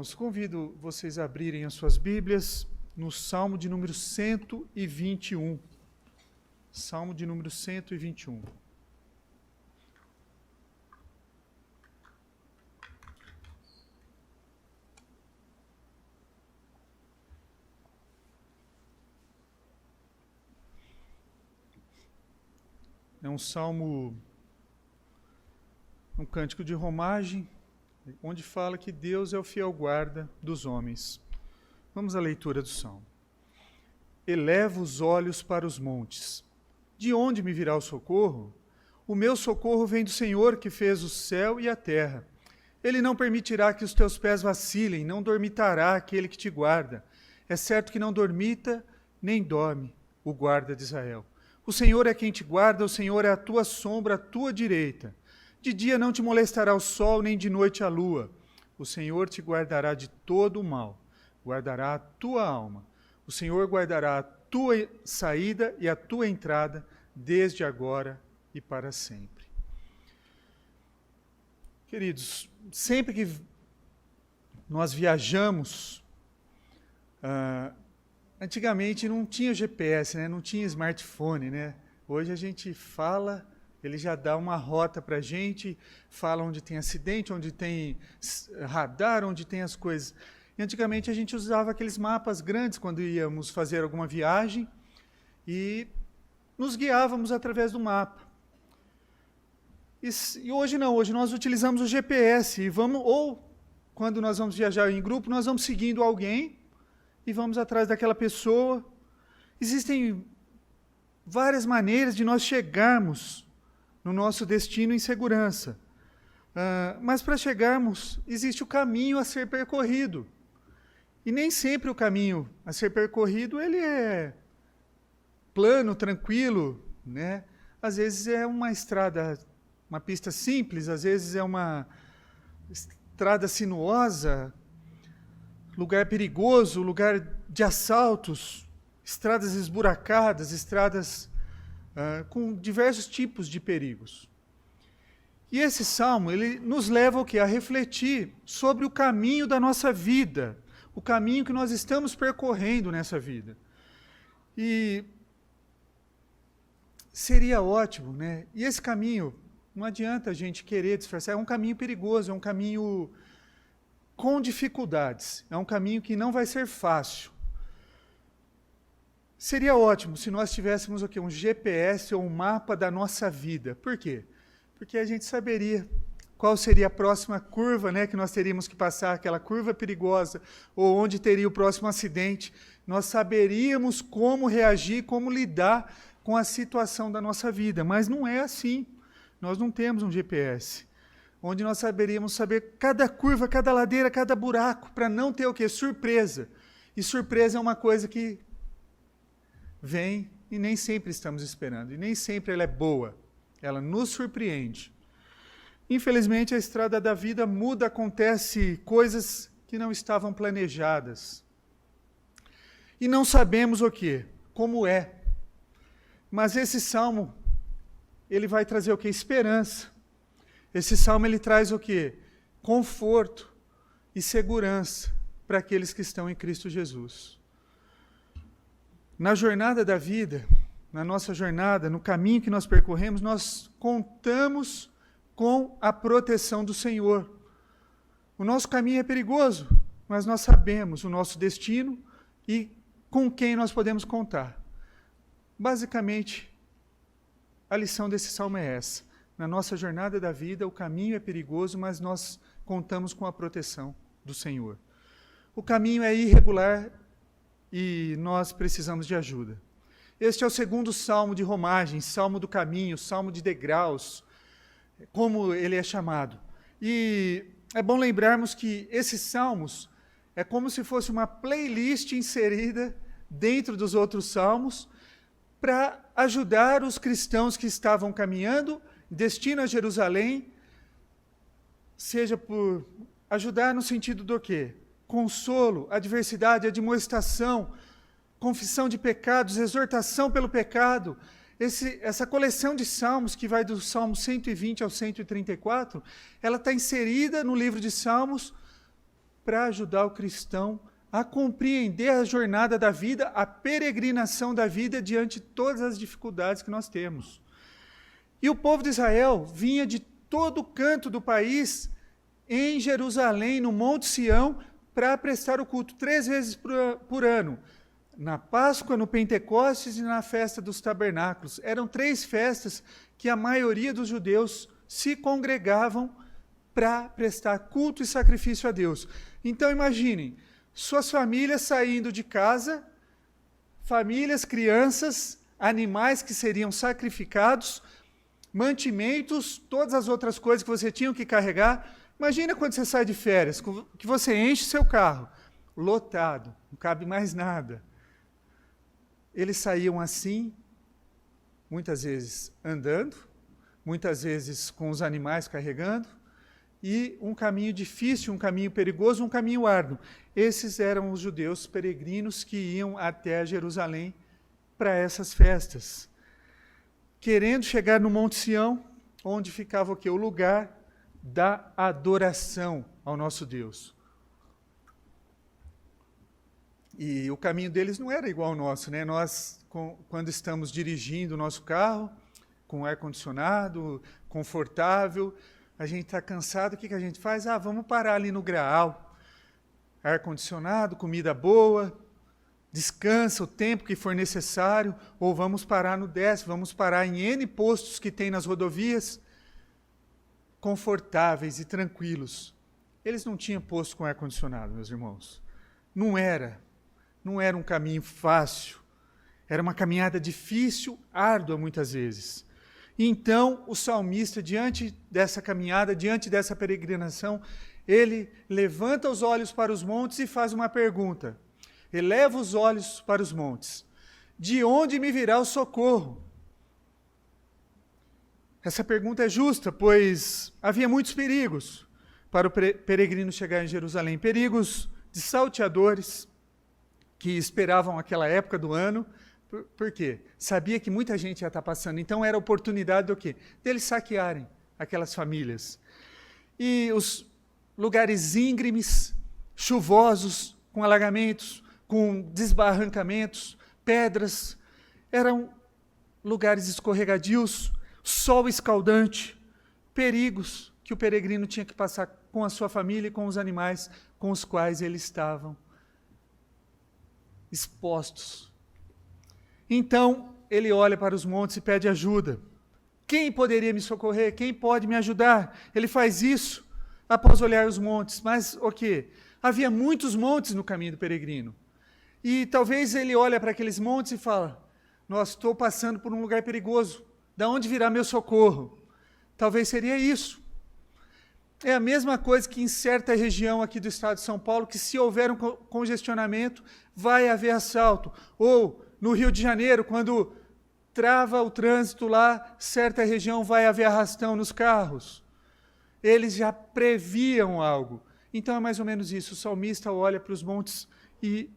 irmãos, convido vocês a abrirem as suas Bíblias no Salmo de número 121. Salmo de número 121. É um salmo, um cântico de romagem, onde fala que Deus é o fiel guarda dos homens. Vamos à leitura do salmo. Eleva os olhos para os montes. De onde me virá o socorro? O meu socorro vem do Senhor que fez o céu e a terra. Ele não permitirá que os teus pés vacilem, não dormitará aquele que te guarda. É certo que não dormita, nem dorme o guarda de Israel. O Senhor é quem te guarda, o Senhor é a tua sombra, a tua direita. De dia não te molestará o sol, nem de noite a lua. O Senhor te guardará de todo o mal, guardará a tua alma. O Senhor guardará a tua saída e a tua entrada, desde agora e para sempre. Queridos, sempre que nós viajamos, antigamente não tinha GPS, né? Não tinha smartphone, né? Hoje a gente fala, ele já dá uma rota para a gente, fala onde tem acidente, onde tem radar, onde tem as coisas. E antigamente a gente usava aqueles mapas grandes quando íamos fazer alguma viagem e nos guiávamos através do mapa. E hoje não, hoje nós utilizamos o GPS e ou quando nós vamos viajar em grupo, nós vamos seguindo alguém e vamos atrás daquela pessoa. Existem várias maneiras de nós chegarmos no nosso destino em segurança. Mas para chegarmos, existe o caminho a ser percorrido. E nem sempre o caminho a ser percorrido ele é plano, tranquilo, né? Às vezes é uma estrada, uma pista simples, às vezes é uma estrada sinuosa, lugar perigoso, lugar de assaltos, estradas esburacadas, estradas com diversos tipos de perigos. E esse salmo, ele nos leva o quê? A refletir sobre o caminho da nossa vida, o caminho que nós estamos percorrendo nessa vida. E seria ótimo, né? E esse caminho, não adianta a gente querer disfarçar, é um caminho perigoso, é um caminho com dificuldades, é um caminho que não vai ser fácil. Seria ótimo se nós tivéssemos o quê? Um GPS ou um mapa da nossa vida. Por quê? Porque a gente saberia qual seria a próxima curva, né, que nós teríamos que passar, aquela curva perigosa, ou onde teria o próximo acidente. Nós saberíamos como reagir, como lidar com a situação da nossa vida. Mas não é assim. Nós não temos um GPS, onde nós saberíamos saber cada curva, cada ladeira, cada buraco, para não ter o quê? Surpresa. E surpresa é uma coisa que vem e nem sempre estamos esperando. E nem sempre ela é boa. Ela nos surpreende. Infelizmente, a estrada da vida muda, acontece coisas que não estavam planejadas. E não sabemos o quê? Como é. Mas esse salmo, ele vai trazer o quê? Esperança. Esse salmo, ele traz o quê? Conforto e segurança para aqueles que estão em Cristo Jesus. Na jornada da vida, na nossa jornada, no caminho que nós percorremos, nós contamos com a proteção do Senhor. O nosso caminho é perigoso, mas nós sabemos o nosso destino e com quem nós podemos contar. Basicamente, a lição desse salmo é essa. Na nossa jornada da vida, o caminho é perigoso, mas nós contamos com a proteção do Senhor. O caminho é irregular e nós precisamos de ajuda. Este é o segundo salmo de romagem, salmo do caminho, salmo de degraus, como ele é chamado. E é bom lembrarmos que esses salmos é como se fosse uma playlist inserida dentro dos outros salmos para ajudar os cristãos que estavam caminhando, destino a Jerusalém, seja por ajudar no sentido do quê? Consolo, adversidade, admoestação, confissão de pecados, exortação pelo pecado. Essa coleção de salmos, que vai do Salmo 120 ao 134, ela está inserida no livro de Salmos para ajudar o cristão a compreender a jornada da vida, a peregrinação da vida diante de todas as dificuldades que nós temos. E o povo de Israel vinha de todo canto do país em Jerusalém, no Monte Sião, para prestar o culto 3 vezes por ano. Na Páscoa, no Pentecostes e na festa dos tabernáculos. Eram 3 festas que a maioria dos judeus se congregavam para prestar culto e sacrifício a Deus. Então imaginem, suas famílias saindo de casa, famílias, crianças, animais que seriam sacrificados, mantimentos, todas as outras coisas que você tinha que carregar. Imagina quando você sai de férias, que você enche seu carro, lotado, não cabe mais nada. Eles saíam assim, muitas vezes andando, muitas vezes com os animais carregando, e um caminho difícil, um caminho perigoso, um caminho árduo. Esses eram os judeus peregrinos que iam até Jerusalém para essas festas, querendo chegar no Monte Sião, onde ficava o quê? O lugar da adoração ao nosso Deus. E o caminho deles não era igual ao nosso, né? Nós, quando estamos dirigindo o nosso carro, com ar-condicionado, confortável, a gente está cansado, o que a gente faz? Vamos parar ali no Graal. Ar-condicionado, comida boa, descansa o tempo que for necessário, ou vamos parar no DES, vamos parar em N postos que tem nas rodovias, confortáveis e tranquilos. Eles não tinham posto com ar-condicionado, meus irmãos. Não era um caminho fácil, era uma caminhada difícil, árdua muitas vezes. Então, o salmista, diante dessa caminhada, diante dessa peregrinação, ele levanta os olhos para os montes e faz uma pergunta. Eleva os olhos para os montes. De onde me virá o socorro? Essa pergunta é justa, pois havia muitos perigos para o peregrino chegar em Jerusalém. Perigos de salteadores que esperavam aquela época do ano. Por quê? Sabia que muita gente ia estar passando. Então era a oportunidade do quê? Deles saquearem aquelas famílias. E os lugares íngremes, chuvosos, com alagamentos, com desbarrancamentos, pedras, eram lugares escorregadios, sol escaldante, perigos que o peregrino tinha que passar com a sua família e com os animais com os quais eles estavam expostos. Então, ele olha para os montes e pede ajuda. Quem poderia me socorrer? Quem pode me ajudar? Ele faz isso após olhar os montes. Mas o quê? Havia muitos montes no caminho do peregrino. E talvez ele olhe para aqueles montes e fala, nossa, estou passando por um lugar perigoso. Da onde virá meu socorro? Talvez seria isso. É a mesma coisa que em certa região aqui do estado de São Paulo, que se houver um congestionamento, vai haver assalto. Ou no Rio de Janeiro, quando trava o trânsito lá, certa região vai haver arrastão nos carros. Eles já previam algo. Então é mais ou menos isso. O salmista olha para os montes e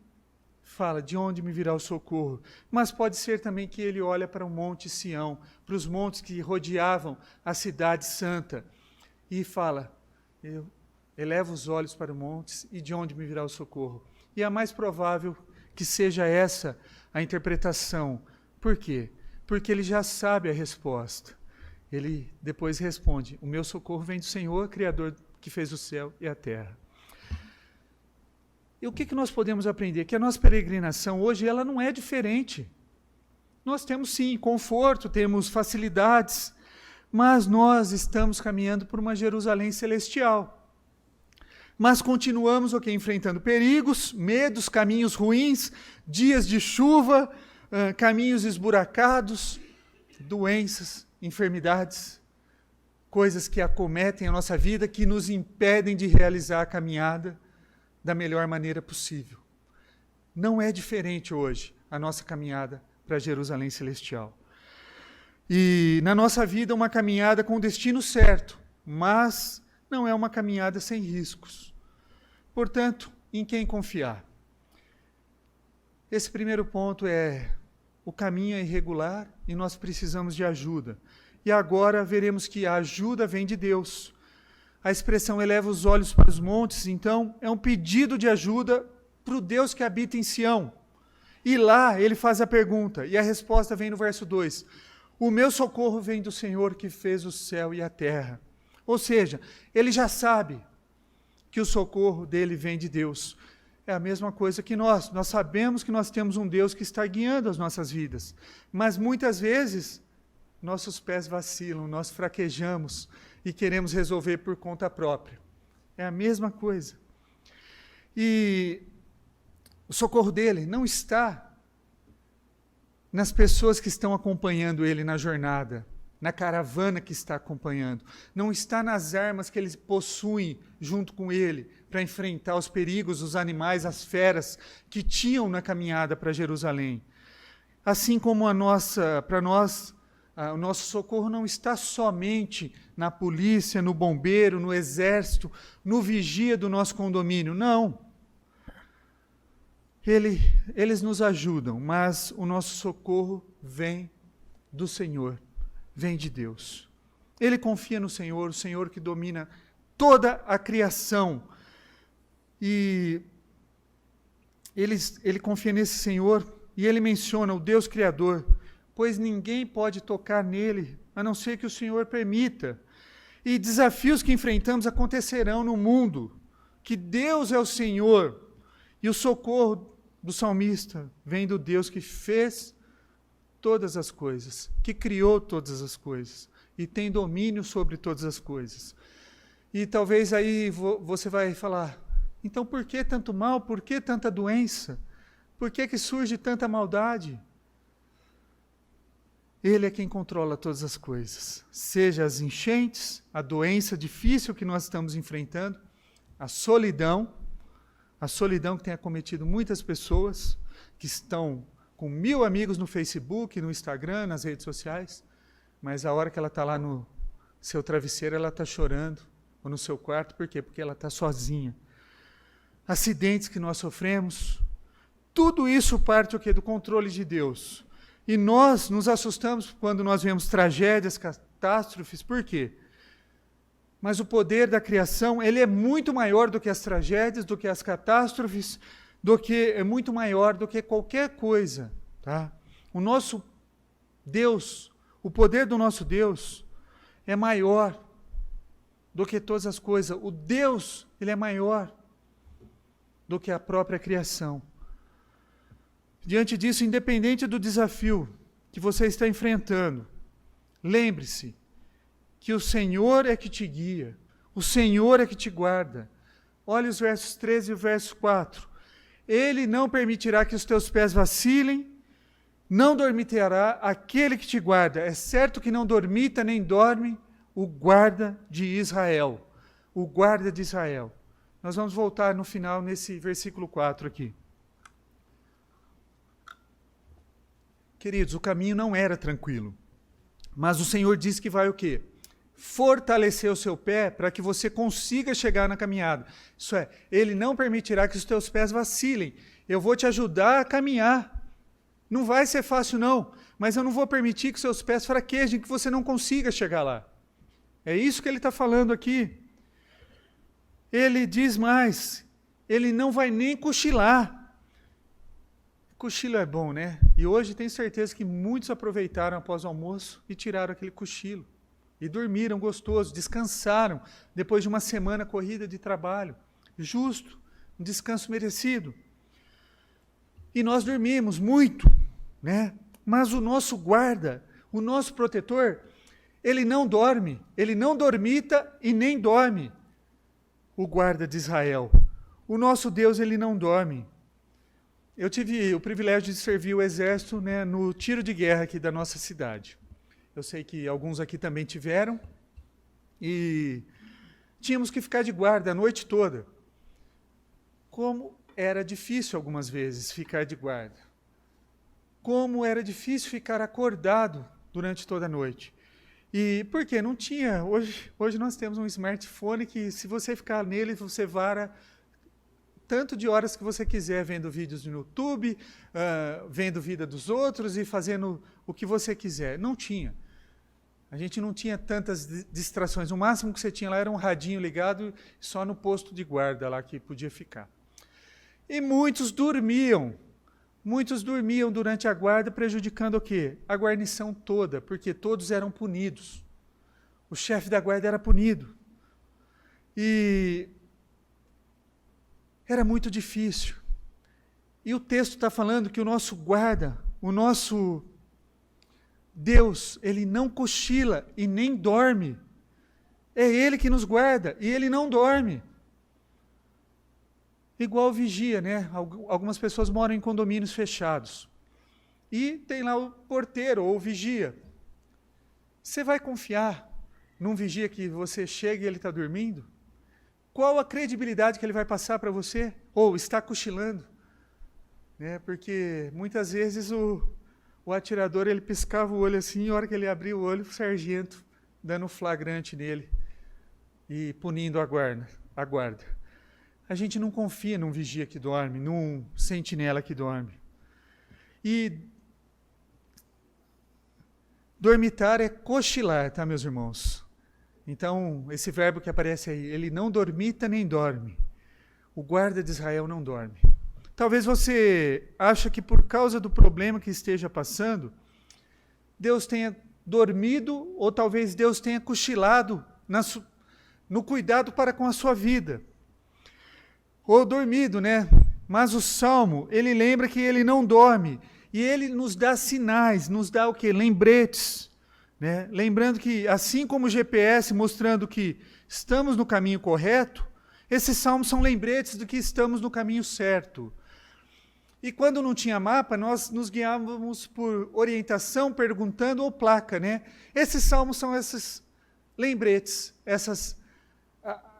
fala, de onde me virá o socorro? Mas pode ser também que ele olha para o Monte Sião, para os montes que rodeavam a cidade santa, e fala, eu elevo os olhos para os montes, e de onde me virá o socorro? E é mais provável que seja essa a interpretação. Por quê? Porque ele já sabe a resposta. Ele depois responde, o meu socorro vem do Senhor, Criador que fez o céu e a terra. E o que nós podemos aprender? Que a nossa peregrinação hoje ela não é diferente. Nós temos sim conforto, temos facilidades, mas nós estamos caminhando por uma Jerusalém celestial. Mas continuamos enfrentando perigos, medos, caminhos ruins, dias de chuva, caminhos esburacados, doenças, enfermidades, coisas que acometem a nossa vida, que nos impedem de realizar a caminhada da melhor maneira possível. Não é diferente hoje a nossa caminhada para Jerusalém celestial. E na nossa vida uma caminhada com destino certo, mas não é uma caminhada sem riscos. Portanto, em quem confiar? Esse primeiro ponto é, o caminho é irregular e nós precisamos de ajuda. E agora veremos que a ajuda vem de Deus. a expressão eleva os olhos para os montes, então é um pedido de ajuda para o Deus que habita em Sião. E lá ele faz a pergunta, e a resposta vem no verso 2. O meu socorro vem do Senhor que fez o céu e a terra. Ou seja, ele já sabe que o socorro dele vem de Deus. É a mesma coisa que nós. Nós sabemos que nós temos um Deus que está guiando as nossas vidas. Mas muitas vezes, nossos pés vacilam, nós fraquejamos e queremos resolver por conta própria. É a mesma coisa. E o socorro dele não está nas pessoas que estão acompanhando ele na jornada, na caravana que está acompanhando. Não está nas armas que ele possui junto com ele para enfrentar os perigos, os animais, as feras que tinham na caminhada para Jerusalém. Assim como para nós, o nosso socorro não está somente na polícia, no bombeiro, no exército, no vigia do nosso condomínio. Não. Eles nos ajudam, mas o nosso socorro vem do Senhor, vem de Deus. Ele confia no Senhor, o Senhor que domina toda a criação. E ele confia nesse Senhor e ele menciona o Deus Criador, pois ninguém pode tocar nele, a não ser que o Senhor permita. E desafios que enfrentamos acontecerão no mundo, que Deus é o Senhor, e o socorro do salmista vem do Deus que fez todas as coisas, que criou todas as coisas, e tem domínio sobre todas as coisas. E talvez aí você vai falar, então por que tanto mal, por que tanta doença? Por que surge tanta maldade? Ele é quem controla todas as coisas, seja as enchentes, a doença difícil que nós estamos enfrentando, a solidão que tem acometido muitas pessoas, que estão com 1000 amigos no Facebook, no Instagram, nas redes sociais, mas a hora que ela está lá no seu travesseiro, ela está chorando, ou no seu quarto, por quê? Porque ela está sozinha. Acidentes que nós sofremos, tudo isso parte o quê? Do controle de Deus. E nós nos assustamos quando nós vemos tragédias, catástrofes, por quê? Mas o poder da criação, ele é muito maior do que as tragédias, do que as catástrofes, é muito maior do que qualquer coisa. Tá? O nosso Deus, o poder do nosso Deus é maior do que todas as coisas. O Deus, ele é maior do que a própria criação. Diante disso, independente do desafio que você está enfrentando, lembre-se que o Senhor é que te guia, o Senhor é que te guarda. Olha os versos 13 e o verso 4. Ele não permitirá que os teus pés vacilem, não dormitará aquele que te guarda. É certo que não dormita nem dorme o guarda de Israel. O guarda de Israel. Nós vamos voltar no final nesse versículo 4 aqui. Queridos, o caminho não era tranquilo. Mas o Senhor disse que vai o quê? Fortalecer o seu pé para que você consiga chegar na caminhada. Isso é, Ele não permitirá que os teus pés vacilem. Eu vou te ajudar a caminhar. Não vai ser fácil não, mas eu não vou permitir que seus pés fraquejem, que você não consiga chegar lá. É isso que ele está falando aqui. Ele diz mais, ele não vai nem cochilar. Cochilo é bom, né? E hoje tenho certeza que muitos aproveitaram após o almoço e tiraram aquele cochilo. E dormiram gostoso, descansaram, depois de uma semana corrida de trabalho. Justo, um descanso merecido. E nós dormimos muito, né? Mas o nosso guarda, o nosso protetor, ele não dorme, ele não dormita e nem dorme. O guarda de Israel. O nosso Deus, ele não dorme. Eu tive o privilégio de servir o exército, né, no tiro de guerra aqui da nossa cidade. Eu sei que alguns aqui também tiveram. E tínhamos que ficar de guarda a noite toda. Como era difícil algumas vezes ficar de guarda. Como era difícil ficar acordado durante toda a noite. E por quê? Não tinha. Hoje nós temos um smartphone que, se você ficar nele, você vara tanto de horas que você quiser, vendo vídeos no YouTube, vendo vida dos outros e fazendo o que você quiser. Não tinha. A gente não tinha tantas distrações. O máximo que você tinha lá era um radinho ligado só no posto de guarda lá que podia ficar. E muitos dormiam durante a guarda, prejudicando o quê? A guarnição toda, porque todos eram punidos. O chefe da guarda era punido. E era muito difícil. E o texto está falando que o nosso guarda, o nosso Deus, ele não cochila e nem dorme. É Ele que nos guarda e Ele não dorme. Igual vigia, né? Algumas pessoas moram em condomínios fechados. E tem lá o porteiro ou o vigia. Você vai confiar num vigia que você chega e ele está dormindo? Qual a credibilidade que ele vai passar para você? Ou está cochilando? Né? Porque muitas vezes o atirador ele piscava o olho assim, e a hora que ele abria o olho, o sargento dando flagrante nele e punindo a guarda. A gente não confia num vigia que dorme, num sentinela que dorme. E dormitar é cochilar, tá, meus irmãos? Então, esse verbo que aparece aí, ele não dormita nem dorme. O guarda de Israel não dorme. Talvez você ache que por causa do problema que esteja passando, Deus tenha dormido, ou talvez Deus tenha cochilado no cuidado para com a sua vida. Ou dormido, né? Mas o Salmo, ele lembra que ele não dorme. E ele nos dá sinais, nos dá o quê? Lembretes. Né? Lembrando que, assim como o GPS mostrando que estamos no caminho correto, esses salmos são lembretes de que estamos no caminho certo. E quando não tinha mapa, nós nos guiávamos por orientação, perguntando ou placa. Né? Esses salmos são esses lembretes, essas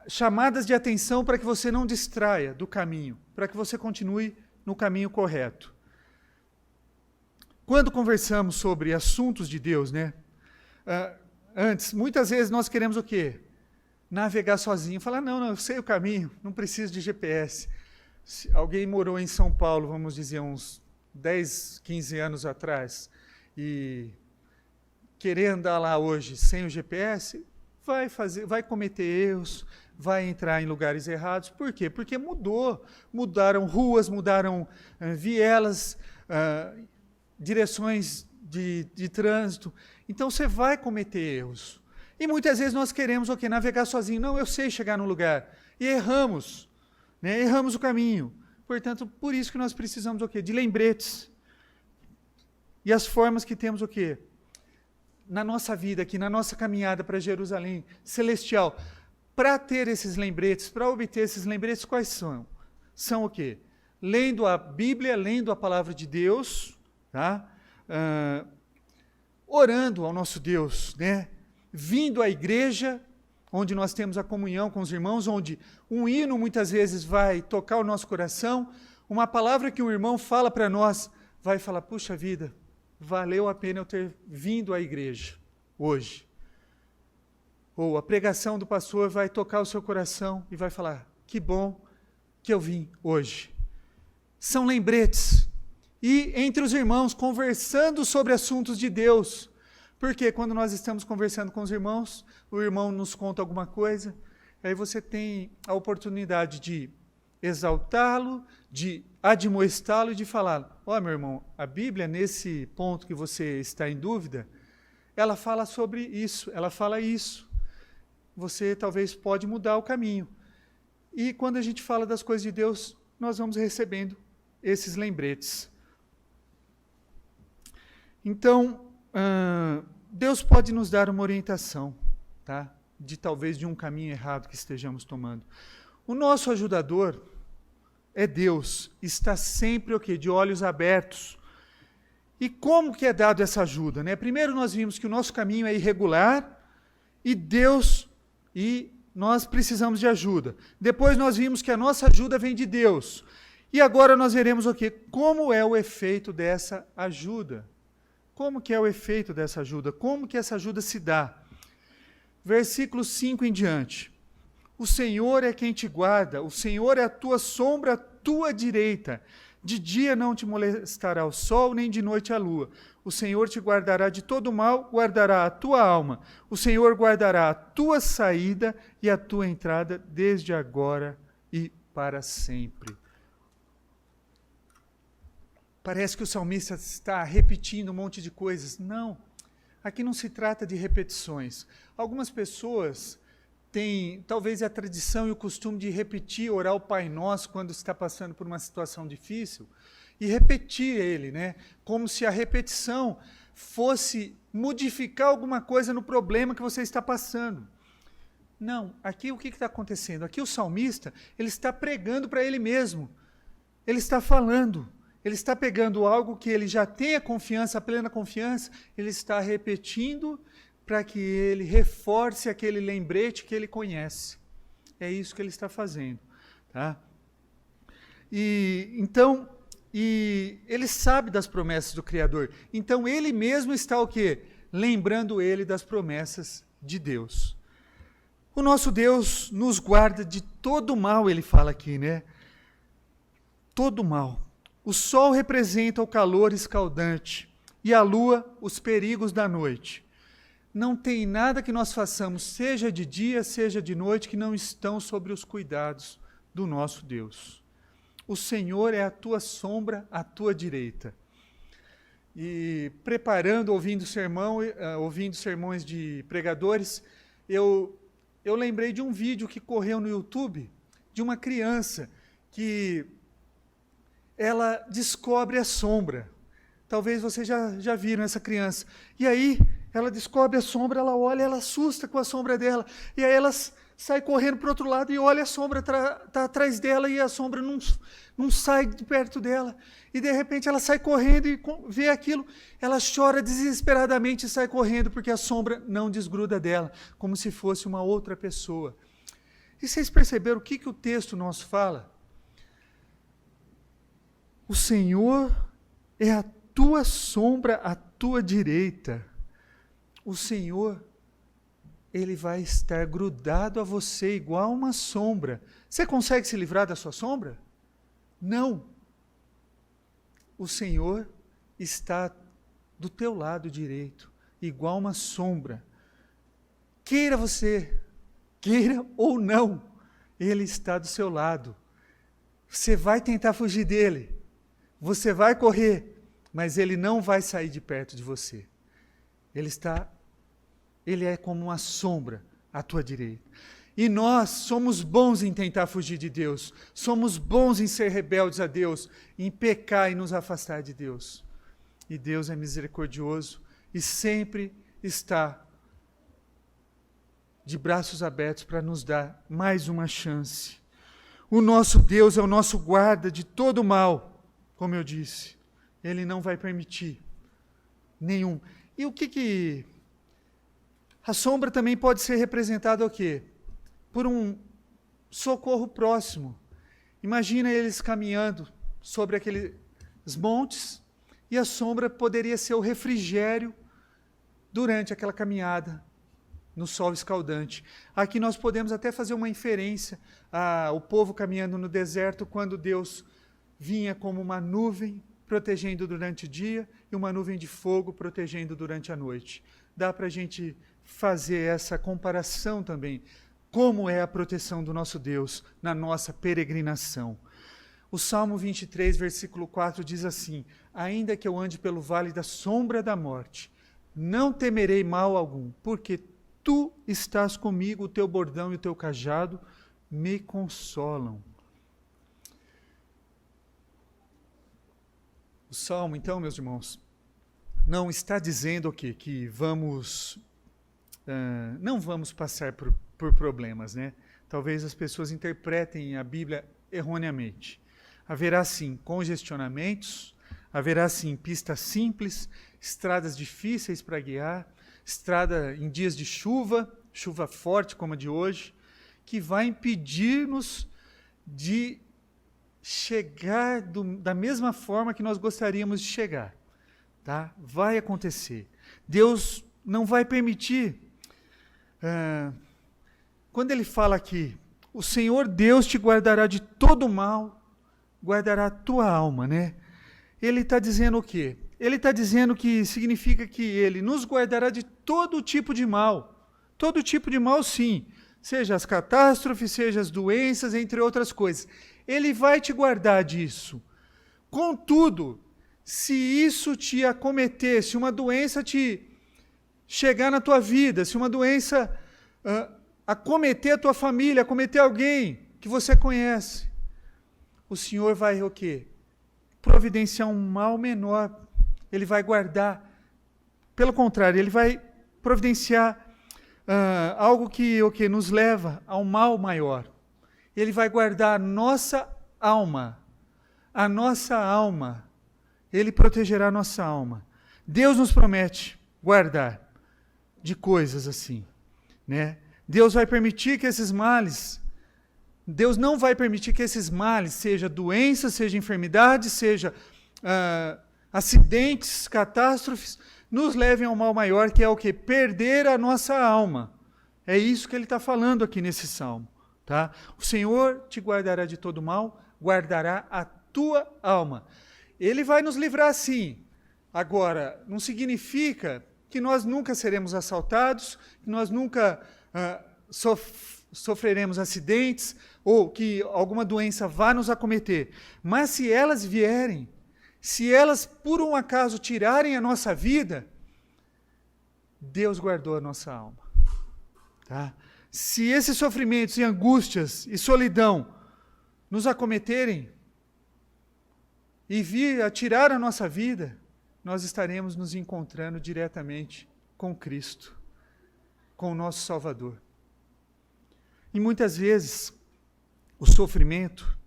chamadas de atenção para que você não distraia do caminho, para que você continue no caminho correto. Quando conversamos sobre assuntos de Deus, né? Antes, muitas vezes nós queremos o quê? Navegar sozinho, falar, não, eu sei o caminho, não preciso de GPS. Se alguém morou em São Paulo, vamos dizer, uns 10, 15 anos atrás, e querer andar lá hoje sem o GPS, vai cometer erros, vai entrar em lugares errados. Por quê? Porque mudaram ruas, mudaram vielas, direções de trânsito. Então você vai cometer erros. E muitas vezes nós queremos o quê? Navegar sozinho. Não, eu sei chegar no lugar. E erramos. Né? Erramos o caminho. Portanto, por isso que nós precisamos o quê? De lembretes. E as formas que temos o quê? Na nossa vida aqui, na nossa caminhada para Jerusalém celestial. Para ter esses lembretes, para obter esses lembretes, quais são? São o quê? Lendo a Bíblia, lendo a palavra de Deus, tá? Orando ao nosso Deus, né? Vindo à igreja, onde nós temos a comunhão com os irmãos, onde um hino muitas vezes vai tocar o nosso coração, uma palavra que um irmão fala para nós, vai falar, puxa vida, valeu a pena eu ter vindo à igreja hoje. Ou a pregação do pastor vai tocar o seu coração e vai falar, que bom que eu vim hoje. São lembretes. E entre os irmãos, conversando sobre assuntos de Deus. Porque quando nós estamos conversando com os irmãos, o irmão nos conta alguma coisa, aí você tem a oportunidade de exaltá-lo, de admoestá-lo e de falar, meu irmão, a Bíblia, nesse ponto que você está em dúvida, ela fala sobre isso, ela fala isso. Você talvez pode mudar o caminho. E quando a gente fala das coisas de Deus, nós vamos recebendo esses lembretes. Então, Deus pode nos dar uma orientação, tá? Talvez de um caminho errado que estejamos tomando. O nosso ajudador é Deus, está sempre o quê? De olhos abertos. E como que é dado essa ajuda? Né? Primeiro nós vimos que o nosso caminho é irregular e nós precisamos de ajuda. Depois nós vimos que a nossa ajuda vem de Deus. E agora nós veremos o quê? Como é o efeito dessa ajuda. Como que é o efeito dessa ajuda? Como que essa ajuda se dá? Versículo 5 em diante. O Senhor é quem te guarda, o Senhor é a tua sombra à tua direita. De dia não te molestará o sol, nem de noite a lua. O Senhor te guardará de todo mal, guardará a tua alma. O Senhor guardará a tua saída e a tua entrada desde agora e para sempre. Parece que o salmista está repetindo um monte de coisas. Não, aqui não se trata de repetições. Algumas pessoas têm, talvez, a tradição e o costume de repetir, orar o Pai Nosso quando está passando por uma situação difícil, e repetir ele, né? Como se a repetição fosse modificar alguma coisa no problema que você está passando. Não, aqui o que está acontecendo? Aqui o salmista, ele está pregando para ele mesmo. Ele está falando. Ele está pegando algo que ele já tem a confiança, a plena confiança, ele está repetindo para que ele reforce aquele lembrete que ele conhece. É isso que ele está fazendo. Tá? E ele sabe das promessas do Criador. Então ele mesmo está o quê? Lembrando ele das promessas de Deus. O nosso Deus nos guarda de todo mal, ele fala aqui, né? Todo mal. O sol representa o calor escaldante e a lua os perigos da noite. Não tem nada que nós façamos, seja de dia, seja de noite, que não estão sobre os cuidados do nosso Deus. O Senhor é a tua sombra, à tua direita. E preparando, ouvindo sermões de pregadores, eu lembrei de um vídeo que correu no YouTube, de uma criança que ela descobre a sombra. Talvez vocês já viram essa criança. E aí, ela descobre a sombra, ela olha, ela assusta com a sombra dela. E aí ela sai correndo para o outro lado e olha, a sombra está atrás dela e a sombra não sai de perto dela. E de repente ela sai correndo e vê aquilo. Ela chora desesperadamente e sai correndo porque a sombra não desgruda dela, como se fosse uma outra pessoa. E vocês perceberam o que o texto nosso fala? O Senhor é a tua sombra à tua direita. O Senhor, ele vai estar grudado a você igual uma sombra. Você consegue se livrar da sua sombra? Não. O Senhor está do teu lado direito, igual uma sombra. Queira você, queira ou não, ele está do seu lado. Você vai tentar fugir dele. Você vai correr, mas ele não vai sair de perto de você. Ele é como uma sombra à tua direita. E nós somos bons em tentar fugir de Deus. Somos bons em ser rebeldes a Deus, em pecar e nos afastar de Deus. E Deus é misericordioso e sempre está de braços abertos para nos dar mais uma chance. O nosso Deus é o nosso guarda de todo mal. Como eu disse, ele não vai permitir nenhum. E o que a sombra também pode ser representada o quê? Por um socorro próximo. Imagina eles caminhando sobre aqueles montes e a sombra poderia ser o refrigério durante aquela caminhada no sol escaldante. Aqui nós podemos até fazer uma inferência ao povo caminhando no deserto quando Deus vinha como uma nuvem protegendo durante o dia e uma nuvem de fogo protegendo durante a noite. Dá para a gente fazer essa comparação também, como é a proteção do nosso Deus na nossa peregrinação. O Salmo 23, versículo 4 diz assim: ainda que eu ande pelo vale da sombra da morte, não temerei mal algum, porque tu estás comigo, o teu bordão e o teu cajado me consolam. O Salmo, então, meus irmãos, não está dizendo o quê? Que não vamos passar por problemas, né? Talvez as pessoas interpretem a Bíblia erroneamente. Haverá, sim, congestionamentos, haverá, sim, pistas simples, estradas difíceis para guiar, estrada em dias de chuva forte como a de hoje, que vai impedir-nos de chegar da mesma forma que nós gostaríamos de chegar. Tá? Vai acontecer. Deus não vai permitir. Quando ele fala aqui, o Senhor Deus te guardará de todo mal, guardará a tua alma, né? Ele está dizendo o quê? Ele está dizendo que significa que ele nos guardará de todo tipo de mal. Todo tipo de mal, sim. Seja as catástrofes, seja as doenças, entre outras coisas. Ele vai te guardar disso. Contudo, se isso te acometer, se uma doença te chegar na tua vida, se uma doença acometer a tua família, acometer alguém que você conhece, o Senhor vai o quê? Providenciar um mal menor. Ele vai guardar. Pelo contrário, ele vai providenciar algo que o quê? Nos leva a um mal maior. Ele vai guardar a nossa alma. A nossa alma. Ele protegerá a nossa alma. Deus nos promete guardar de coisas assim, né? Deus vai permitir que esses males, Deus não vai permitir que esses males, seja doenças, seja enfermidades, seja acidentes, catástrofes, nos levem ao mal maior, que é o quê? Perder a nossa alma. É isso que ele está falando aqui nesse salmo. Tá? O Senhor te guardará de todo mal, guardará a tua alma. Ele vai nos livrar sim. Agora, não significa que nós nunca seremos assaltados, que nós nunca sofreremos acidentes, ou que alguma doença vá nos acometer. Mas se elas vierem, se elas por um acaso tirarem a nossa vida, Deus guardou a nossa alma. Tá? Se esses sofrimentos e angústias e solidão nos acometerem e vir a tirar a nossa vida, nós estaremos nos encontrando diretamente com Cristo, com o nosso Salvador. E muitas vezes o sofrimento,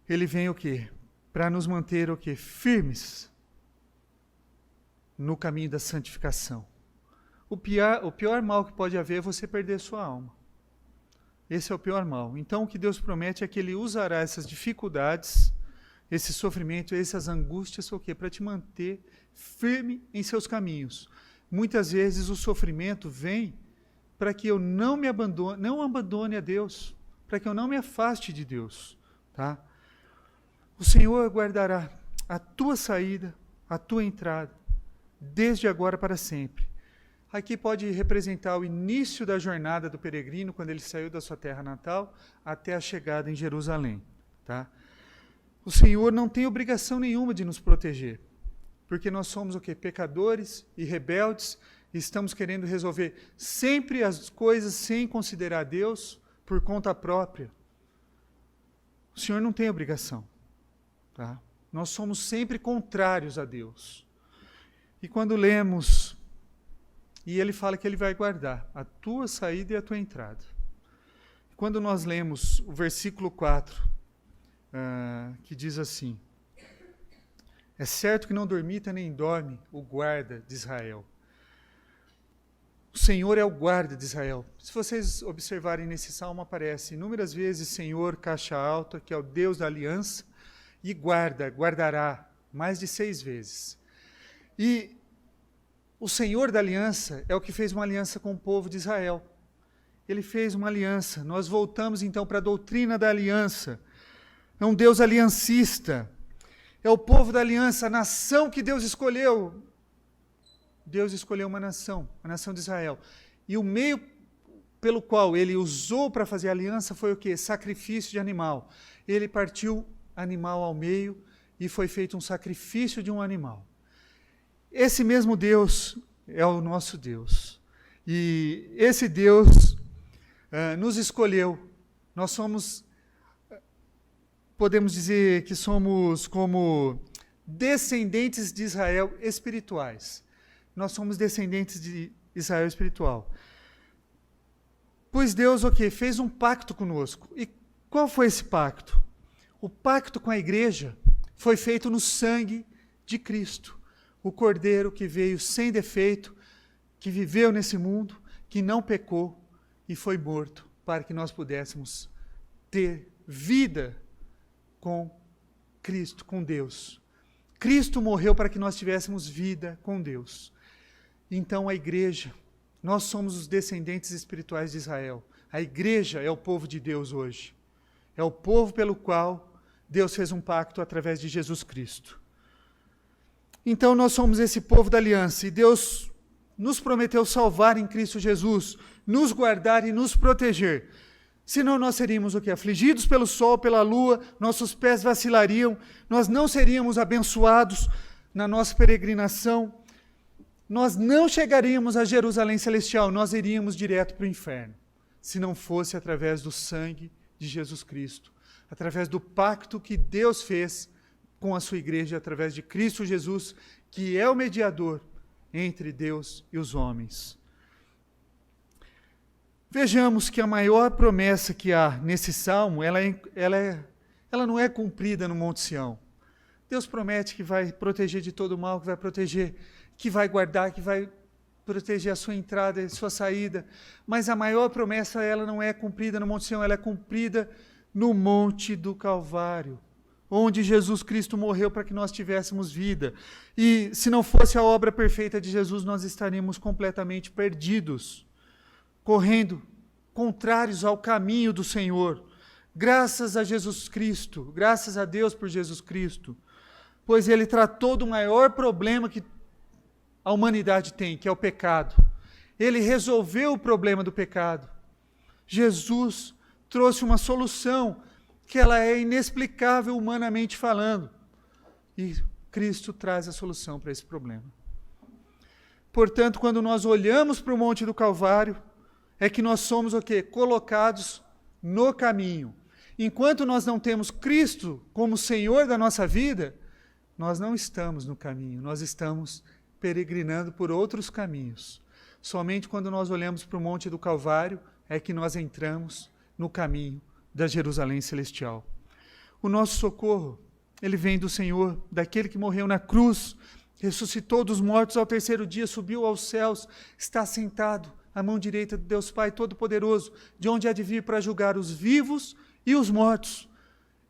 ele vem o quê? Para nos manter o quê? Firmes no caminho da santificação. O pior mal que pode haver é você perder sua alma. Esse é o pior mal. Então o que Deus promete é que Ele usará essas dificuldades, esse sofrimento, essas angústias, o quê? Para te manter firme em seus caminhos. Muitas vezes o sofrimento vem para que eu não abandone a Deus, para que eu não me afaste de Deus. Tá? O Senhor guardará a tua saída, a tua entrada, desde agora para sempre. Aqui pode representar o início da jornada do peregrino, quando ele saiu da sua terra natal, até a chegada em Jerusalém. Tá? O Senhor não tem obrigação nenhuma de nos proteger, porque nós somos o quê? Pecadores e rebeldes, e estamos querendo resolver sempre as coisas sem considerar Deus, por conta própria. O Senhor não tem obrigação. Tá? Nós somos sempre contrários a Deus. E quando lemos, e ele fala que ele vai guardar a tua saída e a tua entrada. Quando nós lemos o versículo 4, que diz assim: é certo que não dormita nem dorme o guarda de Israel. O Senhor é o guarda de Israel. Se vocês observarem nesse salmo, aparece inúmeras vezes Senhor, caixa alta, que é o Deus da aliança, e guardará, mais de 6 vezes. E o Senhor da aliança é o que fez uma aliança com o povo de Israel. Ele fez uma aliança. Nós voltamos então para a doutrina da aliança. É um Deus aliancista. É o povo da aliança, a nação que Deus escolheu. Deus escolheu uma nação, a nação de Israel. E o meio pelo qual ele usou para fazer a aliança foi o quê? Sacrifício de animal. Ele partiu animal ao meio e foi feito um sacrifício de um animal. Esse mesmo Deus é o nosso Deus. E esse Deus nos escolheu. Nós somos, podemos dizer que somos como descendentes de Israel espirituais. Nós somos descendentes de Israel espiritual. Pois Deus, o quê? Fez um pacto conosco. E qual foi esse pacto? O pacto com a igreja foi feito no sangue de Cristo. O Cordeiro que veio sem defeito, que viveu nesse mundo, que não pecou e foi morto para que nós pudéssemos ter vida com Cristo, com Deus. Cristo morreu para que nós tivéssemos vida com Deus. Então a igreja, nós somos os descendentes espirituais de Israel. A igreja é o povo de Deus hoje. É o povo pelo qual Deus fez um pacto através de Jesus Cristo. Então nós somos esse povo da aliança e Deus nos prometeu salvar em Cristo Jesus, nos guardar e nos proteger. Senão nós seríamos o quê? Afligidos pelo sol, pela lua, nossos pés vacilariam, nós não seríamos abençoados na nossa peregrinação, nós não chegaríamos a Jerusalém Celestial, nós iríamos direto para o inferno, se não fosse através do sangue de Jesus Cristo, através do pacto que Deus fez com a sua igreja, através de Cristo Jesus, que é o mediador entre Deus e os homens. Vejamos que a maior promessa que há nesse salmo, ela não é cumprida no Monte Sião. Deus promete que vai proteger de todo mal, que vai proteger, que vai guardar, que vai proteger a sua entrada e a sua saída. Mas a maior promessa, ela não é cumprida no Monte Sião, ela é cumprida no Monte do Calvário, onde Jesus Cristo morreu para que nós tivéssemos vida. E se não fosse a obra perfeita de Jesus, nós estaríamos completamente perdidos, correndo contrários ao caminho do Senhor. Graças a Jesus Cristo, graças a Deus por Jesus Cristo, pois Ele tratou do maior problema que a humanidade tem, que é o pecado. Ele resolveu o problema do pecado. Jesus trouxe uma solução que ela é inexplicável humanamente falando. E Cristo traz a solução para esse problema. Portanto, quando nós olhamos para o Monte do Calvário, é que nós somos o quê? Colocados no caminho. Enquanto nós não temos Cristo como Senhor da nossa vida, nós não estamos no caminho, nós estamos peregrinando por outros caminhos. Somente quando nós olhamos para o Monte do Calvário é que nós entramos no caminho da Jerusalém Celestial. O nosso socorro, ele vem do Senhor, daquele que morreu na cruz, ressuscitou dos mortos ao terceiro dia, subiu aos céus, está sentado à mão direita de Deus Pai Todo-Poderoso, de onde há de vir para julgar os vivos e os mortos.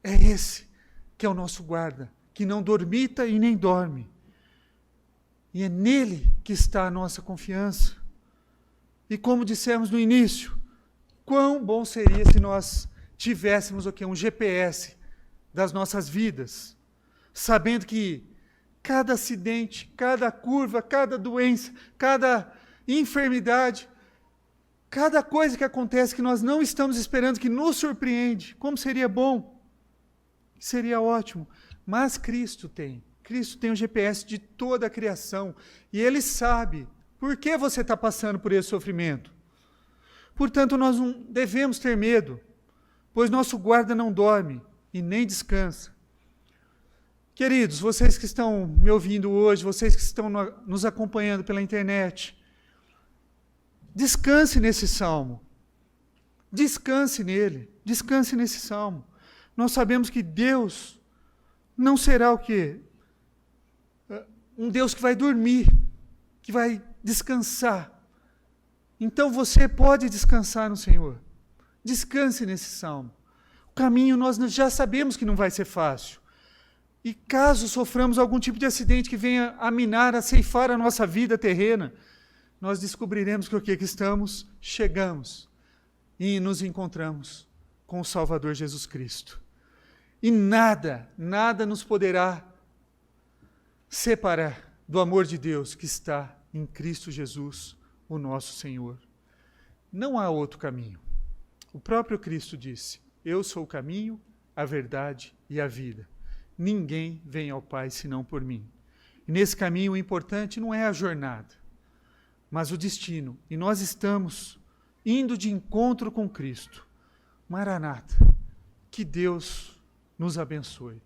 É esse que é o nosso guarda, que não dormita e nem dorme. E é nele que está a nossa confiança. E como dissemos no início, quão bom seria se nós tivéssemos o quê? Um GPS das nossas vidas, sabendo que cada acidente, cada curva, cada doença, cada enfermidade, cada coisa que acontece que nós não estamos esperando, que nos surpreende, como seria bom, seria ótimo. Mas Cristo tem o GPS de toda a criação, e Ele sabe por que você está passando por esse sofrimento. Portanto, nós não devemos ter medo, pois nosso guarda não dorme e nem descansa. Queridos, vocês que estão me ouvindo hoje, vocês que estão nos acompanhando pela internet, descanse nesse salmo. Descanse nele. Descanse nesse salmo. Nós sabemos que Deus não será o quê? Um Deus que vai dormir, que vai descansar. Então você pode descansar no Senhor. Descanse nesse salmo. O caminho nós já sabemos que não vai ser fácil. E caso soframos algum tipo de acidente que venha a minar, a ceifar a nossa vida terrena, nós descobriremos que o que estamos, chegamos e nos encontramos com o Salvador Jesus Cristo. E nada nos poderá separar do amor de Deus que está em Cristo Jesus, o nosso Senhor. Não há outro caminho. O próprio Cristo disse: eu sou o caminho, a verdade e a vida. Ninguém vem ao Pai senão por mim. E nesse caminho o importante não é a jornada, mas o destino. E nós estamos indo de encontro com Cristo. Maranata, que Deus nos abençoe.